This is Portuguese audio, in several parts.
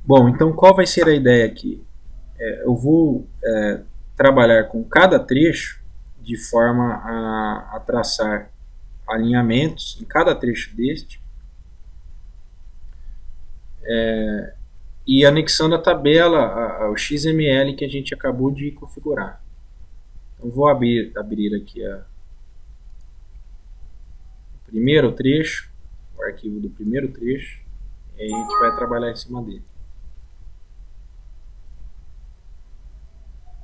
Bom, então qual vai ser a ideia aqui? Eu vou trabalhar com cada trecho de forma a traçar alinhamentos em cada trecho deste e anexando a tabela ao XML que a gente acabou de configurar. Então vou abrir aqui o primeiro trecho, o arquivo do primeiro trecho, e aí a gente vai trabalhar em cima dele.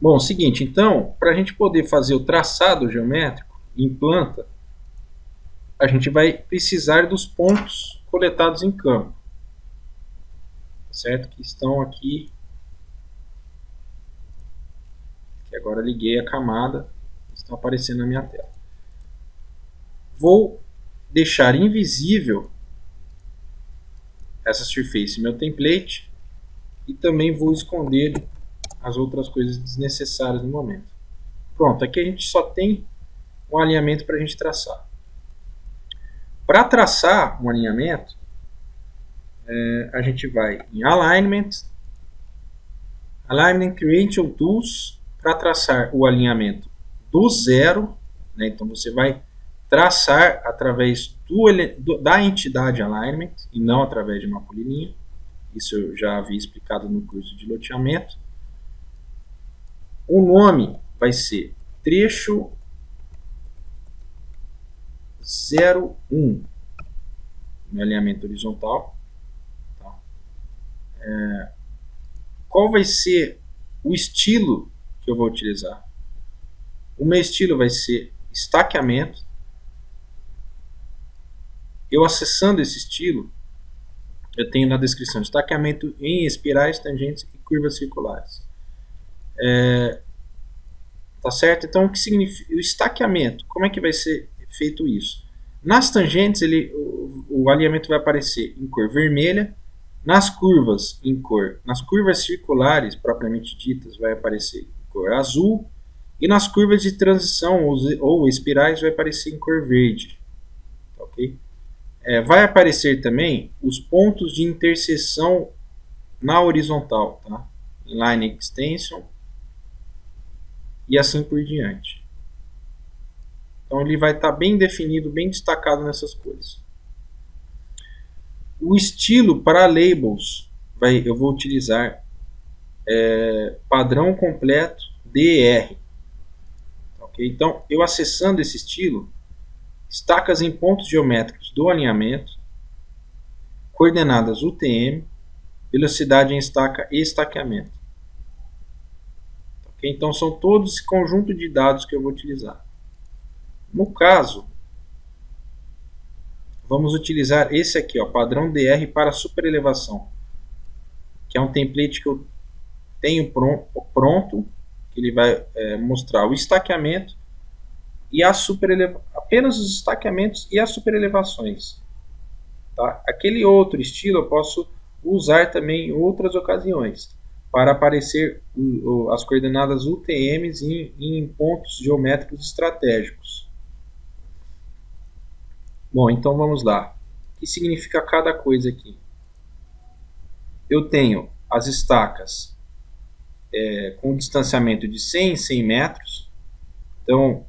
Bom, seguinte, então, para a gente poder fazer o traçado geométrico em planta, a gente vai precisar dos pontos coletados em campo, certo? Que estão aqui, que agora liguei a camada, estão aparecendo na minha tela. Vou deixar invisível essa surface, meu template, e também vou esconder as outras coisas desnecessárias no momento. Pronto, aqui a gente só tem um alinhamento para a gente traçar. Para traçar um alinhamento, a gente vai em Alignment, Alignment Creation Tools, para traçar o alinhamento do zero, né? Então você vai traçar através da entidade Alignment e não através de uma polilinha. Isso eu já havia explicado no curso de loteamento. O nome vai ser trecho 01, no alinhamento horizontal. Tá? Qual vai ser o estilo que eu vou utilizar? O meu estilo vai ser estaqueamento. Eu acessando esse estilo, eu tenho na descrição estaqueamento em espirais, tangentes e curvas circulares. Tá certo? Então, o que significa o estaqueamento? Como é que vai ser feito isso? Nas tangentes, o alinhamento vai aparecer em cor vermelha. Nas curvas, nas curvas circulares, propriamente ditas, vai aparecer em cor azul. E nas curvas de transição ou espirais, vai aparecer em cor verde. Ok? Vai aparecer também os pontos de interseção na horizontal, tá? Line Extension e assim por diante. Então ele vai estar bem definido, bem destacado nessas cores. O estilo para labels, eu vou utilizar padrão completo DR. Okay? Então, eu acessando esse estilo, estacas em pontos geométricos do alinhamento, coordenadas UTM, velocidade em estaca e estaqueamento. Okay? Então, são todos esse conjunto de dados que eu vou utilizar. No caso, vamos utilizar esse aqui, ó, padrão DR para superelevação, que é um template que eu tenho pronto, que ele vai mostrar o estaqueamento e apenas os estaqueamentos e as superelevações. Tá? Aquele outro estilo eu posso usar também em outras ocasiões, para aparecer as coordenadas UTMs em pontos geométricos estratégicos. Bom, então vamos lá. O que significa cada coisa aqui? Eu tenho as estacas com distanciamento de 100 em 100 metros. Então,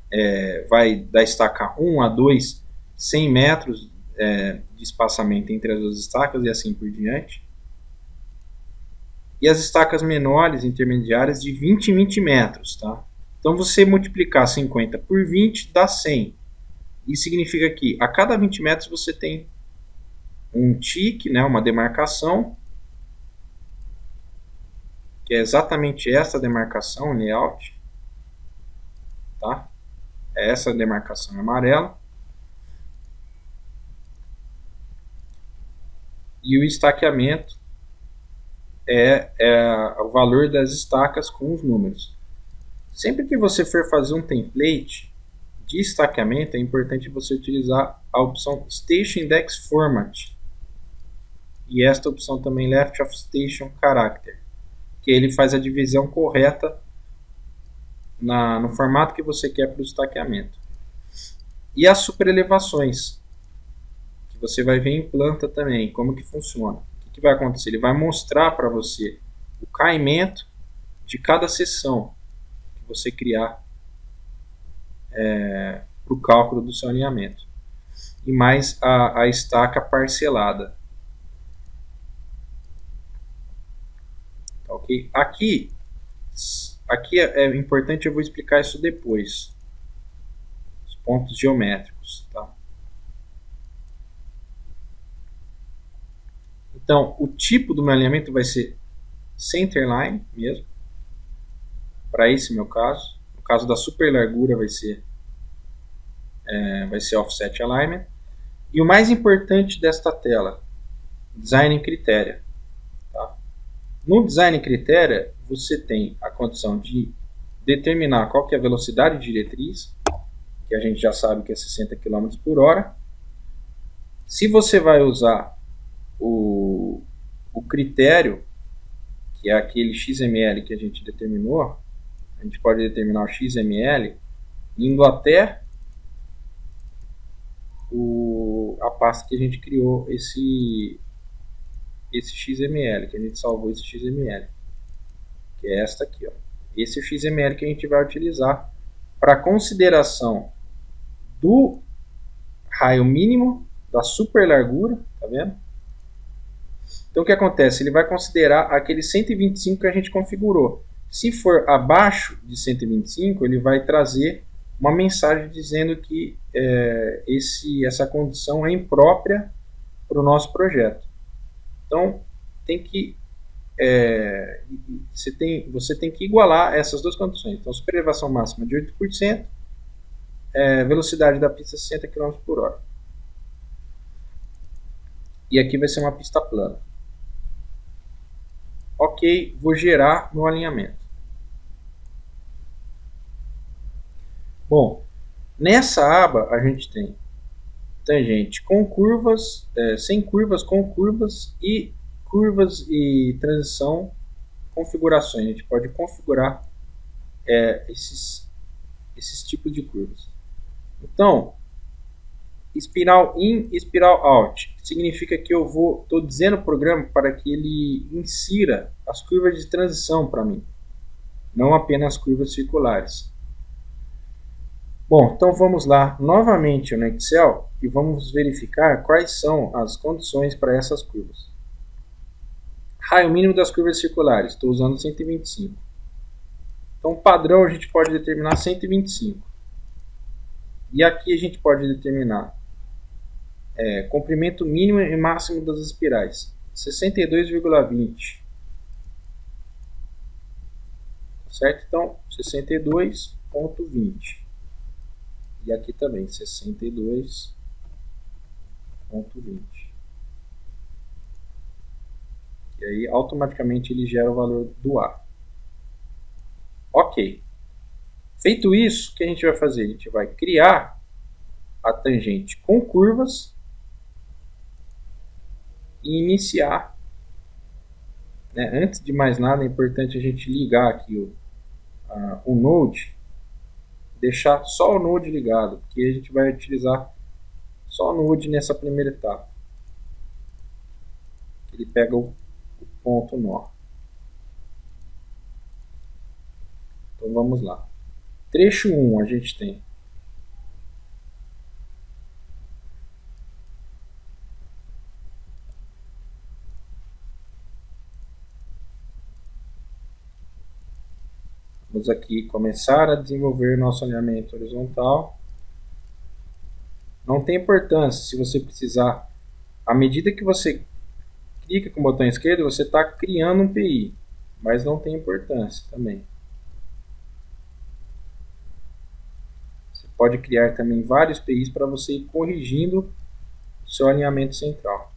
vai da estaca 1 a 2, 100 metros de espaçamento entre as duas estacas e assim por diante. E as estacas menores, intermediárias, de 20 em 20 metros. Tá? Então, você multiplicar 50 por 20 dá 100. Isso significa que a cada 20 metros você tem um tique, né, uma demarcação, que é exatamente essa demarcação, layout. Tá? É essa demarcação amarela. E o estaqueamento é o valor das estacas com os números. Sempre que você for fazer um template de estaqueamento, é importante você utilizar a opção Station Index Format. E esta opção também Left of Station Character, que ele faz a divisão correta no formato que você quer para o estaqueamento. E as superelevações, que você vai ver em planta também, como que funciona. que vai acontecer? Ele vai mostrar para você o caimento de cada seção que você criar para o cálculo do seu alinhamento. E mais a estaca parcelada. Tá, ok? Aqui é importante, eu vou explicar isso depois. Os pontos geométricos. Tá? Então, o tipo do meu alinhamento vai ser centerline mesmo. Para esse meu caso. No caso da super largura vai ser offset alignment. E o mais importante desta tela, design critério. Tá? No design critério, você tem a condição de determinar qual que é a velocidade de diretriz, que a gente já sabe que é 60 km por hora. Se você vai usar o critério, que é aquele XML que a gente determinou, a gente pode determinar o XML indo até a pasta que a gente criou esse XML, que a gente salvou esse XML, que é esta aqui, ó. Esse é o XML que a gente vai utilizar para consideração do raio mínimo da super largura, tá vendo? Então o que acontece? Ele vai considerar aquele 125 que a gente configurou. Se for abaixo de 125, ele vai trazer uma mensagem dizendo que essa condição é imprópria para o nosso projeto. Então você tem que igualar essas duas condições. Então, super elevação máxima de 8%, velocidade da pista 60 km por hora. E aqui vai ser uma pista plana. Ok, vou gerar meu alinhamento. Bom, nessa aba a gente tem tangente com curvas, sem curvas, com curvas e transição, configurações. A gente pode configurar esses tipos de curvas. Então, espiral in, espiral out, significa que eu estou dizendo ao programa para que ele insira as curvas de transição para mim, não apenas curvas circulares. Bom, então vamos lá novamente no Excel e vamos verificar quais são as condições para essas curvas. Raio mínimo das curvas circulares, estou usando 125. Então, padrão a gente pode determinar 125. E aqui a gente pode determinar comprimento mínimo e máximo das espirais, 62,20. Certo? Então, 62,20. E aqui também, 62,20. E aí, automaticamente, ele gera o valor do A. Ok. Feito isso, o que a gente vai fazer? A gente vai criar a tangente com curvas e iniciar. Antes de mais nada, é importante a gente ligar aqui o Node, deixar só o Node ligado, porque a gente vai utilizar só o Node nessa primeira etapa. Ele pega o ponto nó. Então vamos lá. Trecho 1 a gente tem vamos aqui começar a desenvolver nosso alinhamento horizontal. Não tem importância se você precisar. À medida que você clica com o botão esquerdo, você está criando um PI, mas não tem importância também. Você pode criar também vários PIs para você ir corrigindo o seu alinhamento central.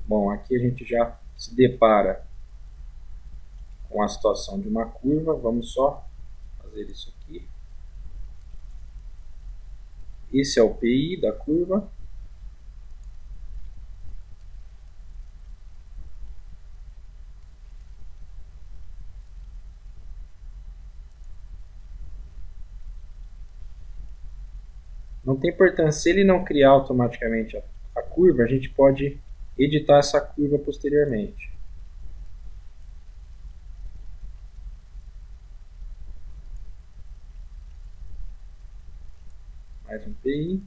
Bom, aqui a gente já se depara com a situação de uma curva. Vamos só fazer isso aqui. Esse é o PI da curva. tem importância. Se ele não criar automaticamente a curva, a gente pode editar essa curva posteriormente. Mais um PI.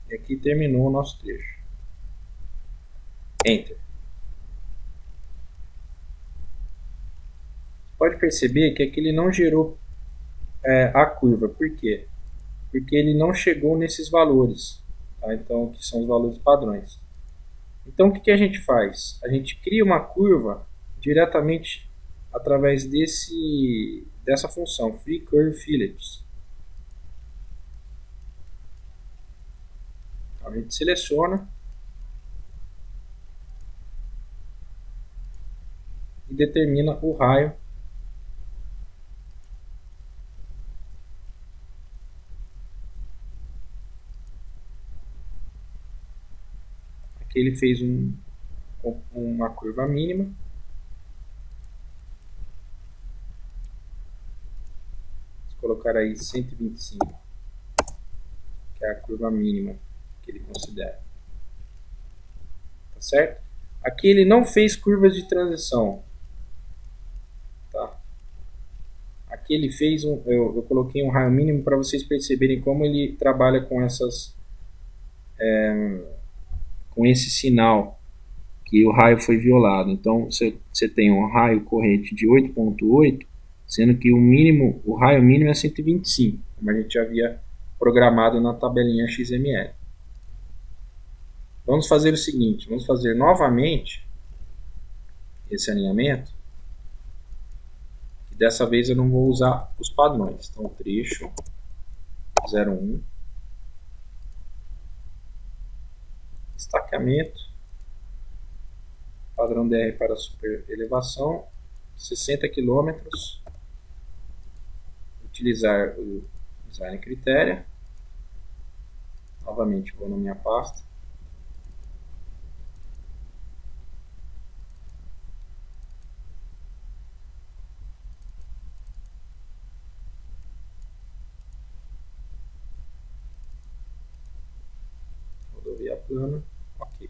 E aqui terminou o nosso trecho. Enter. Pode perceber que aqui ele não gerou a curva. Por quê? Porque ele não chegou nesses valores. Tá? Então, que são os valores padrões. Então, o que a gente faz? A gente cria uma curva diretamente através dessa função, Free Curve Fillets. Então, a gente seleciona e determina o raio que ele fez uma curva mínima. Vou colocar aí 125, que é a curva mínima que ele considera. Tá certo? Aqui ele não fez curvas de transição. Tá? Aqui ele fez eu coloquei um raio mínimo para vocês perceberem como ele trabalha com com esse sinal que o raio foi violado. Então você tem um raio corrente de 8.8, sendo que o raio mínimo é 125, como a gente já havia programado na tabelinha XML. Vamos fazer o seguinte, vamos fazer novamente esse alinhamento, e dessa vez eu não vou usar os padrões. Então, trecho 01, estaqueamento, padrão DR para super elevação, 60 km, utilizar o design critério, novamente vou na minha pasta, rodovia plana, ok.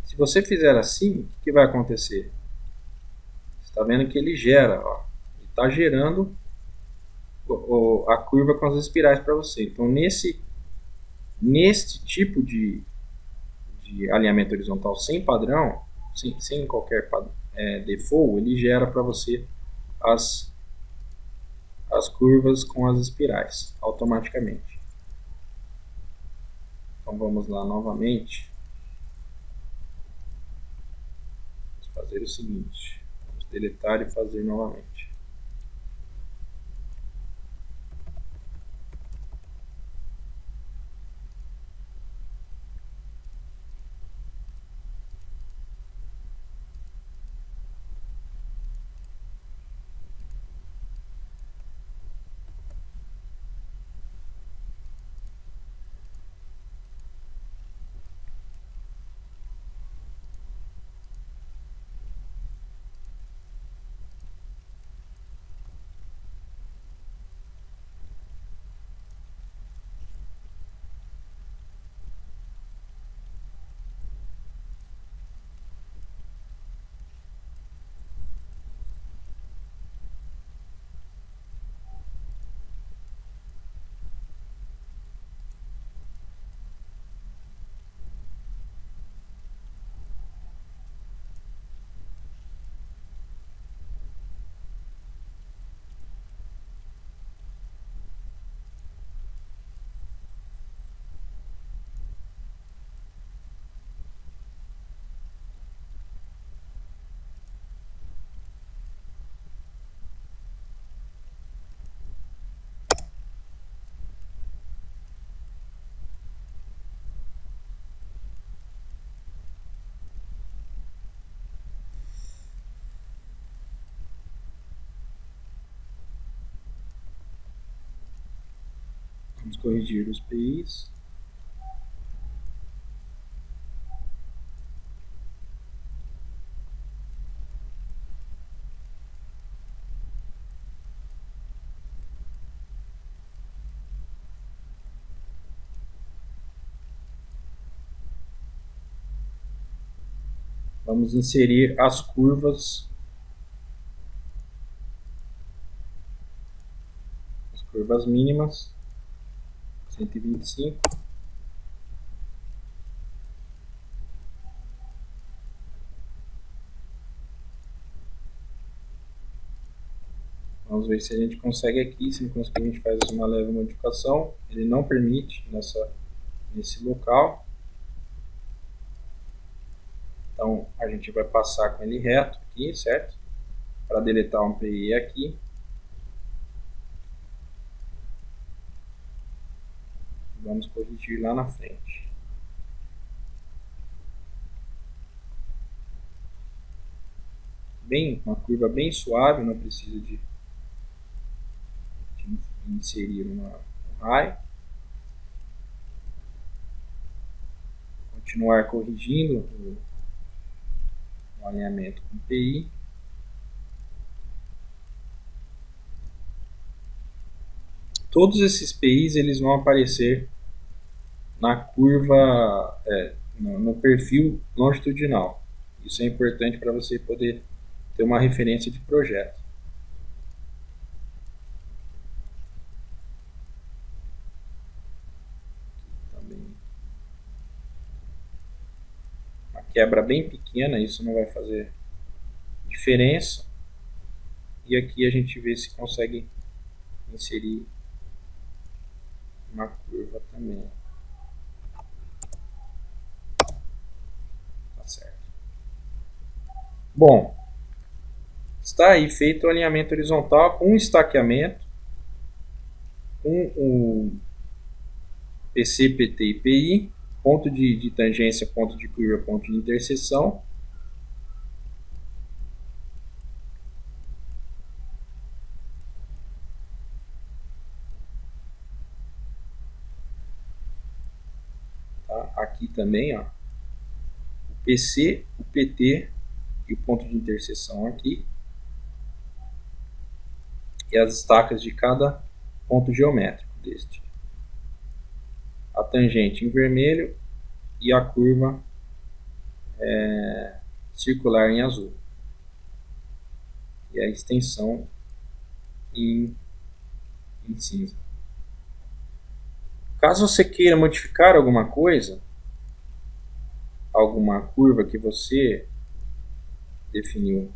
Se você fizer assim, o que vai acontecer? Você está vendo que ele gera, ó, ele está gerando a curva com as espirais para você. Então, neste tipo de alinhamento horizontal sem padrão, sem qualquer default, ele gera para você as curvas com as espirais automaticamente. Então vamos lá novamente. Vamos fazer o seguinte, vamos deletar e fazer novamente. Vamos corrigir os PIs. Vamos inserir as curvas mínimas, 125. Vamos ver se a gente consegue aqui. Se não conseguir, a gente faz uma leve modificação. Ele não permite nesse local. Então a gente vai passar com ele reto aqui, certo? Para deletar um PI aqui. Vamos corrigir lá na frente. Uma curva bem suave, não precisa de inserir um raio. Continuar corrigindo o alinhamento com PI. Todos esses PIs eles vão aparecer na curva, no perfil longitudinal. Isso é importante para você poder ter uma referência de projeto. Também uma quebra bem pequena, isso não vai fazer diferença. E aqui a gente vê se consegue inserir uma curva também. Tá certo. Bom, está aí feito o alinhamento horizontal com estaqueamento, com o PC, PT e PI, ponto de tangência, ponto de curva, ponto de interseção. Tá? Aqui também, ó, o PC, o PT e o ponto de interseção aqui. E as estacas de cada ponto geométrico deste. A tangente em vermelho e a curva circular em azul. E a extensão em cinza. Caso você queira modificar alguma coisa, alguma curva que você definiu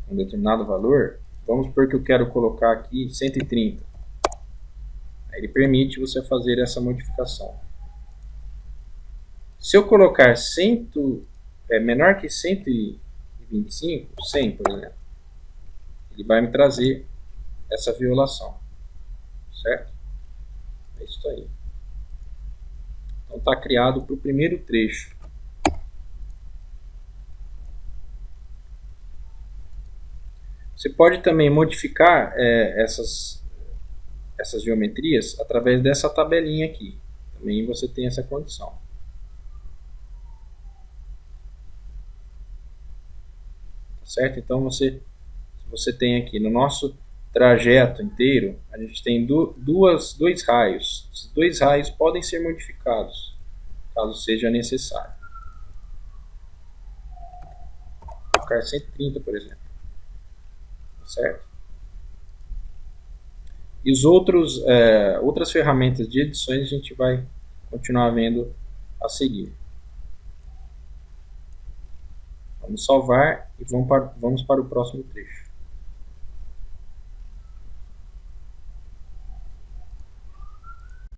um determinado valor, vamos supor que eu quero colocar aqui 130. Aí ele permite você fazer essa modificação. Se eu colocar menor que 125, 100 por exemplo, ele vai me trazer essa violação, certo? É isso aí. Então está criado para o primeiro trecho. Você pode também modificar essas geometrias através dessa tabelinha aqui. Também você tem essa condição. Tá certo? Então você tem aqui no nosso trajeto inteiro, a gente tem dois raios. Esses dois raios podem ser modificados, caso seja necessário. Vou colocar 130, por exemplo. Tá certo? E os outras ferramentas de edições a gente vai continuar vendo a seguir. Vamos salvar e vamos para o próximo trecho.